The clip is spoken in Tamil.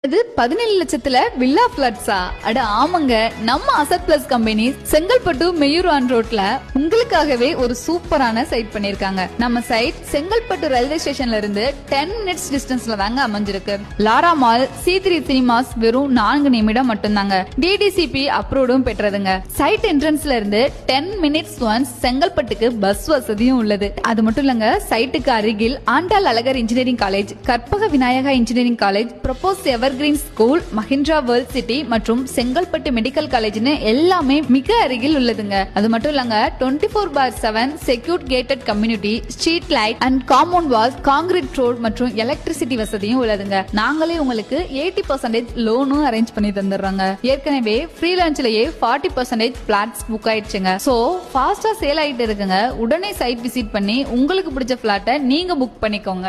அது 17 லட்சத்துல வில்லா பிளாட்ஸா? அட ஆமாங்க, நம்ம அசட் பிளஸ் கம்பெனி செங்கல்பட்டு மெயூர் ஆன் ரோட்ல உங்களுக்காகவே ஒரு சூப்பரான சைட் பண்ணிருக்காங்க. நம்ம சைட் செங்கல்பட்டு ரயில்வே ஸ்டேஷன்ல இருந்து 10 மினிட்ஸ் டிஸ்டன்ஸ்ல தாங்க அமைஞ்சிருக்கு. லாரா மால், C3 சினிமாஸ் வெறும் 4 நிமிடம் மட்டும்தாங்க. DDCP அப்ரூவ்டும் பெற்றதுங்க. சைட் என்ட்ரன்ஸ்ல இருந்து 10 மினிட்ஸ் ஒன்ஸ் செங்கல்பட்டுக்கு பஸ் வசதியும் உள்ளது. அது மட்டும் இல்லங்க, சைட்டுக்கு அருகில் Andal Azhagar engineering college, Karpaga Vinayaka engineering college, propose evergreen school, Mahindra World City மற்றும் செங்கல்பட்டு மெடிக்கல் காலேஜ்னு எல்லாமே மிக அருகில் உள்ளதுங்க. அது மட்டும் இல்லங்க, 24/7 secured gated community, street light and compound walls, concrete road மற்றும் எலக்ட்ரிசிட்டி வசதியும் உள்ளதுங்க. நாங்களே உங்களுக்கு 80% லோனும் அரேஞ்ச் பண்ணி தந்துடுறோங்க. ஏற்கனவே ஃப்ரீ லான்ச்லயே 40% பிளாட்ஸ் புக் ஆயிடுச்சுங்க. சோ ஃபாஸ்டா சேல் ஆயிட்டு இருக்குங்க. உடனே சைட் விசிட் பண்ணி உங்களுக்கு பிடிச்ச பிளாட்டை நீங்க புக் பண்ணிக்கோங்க.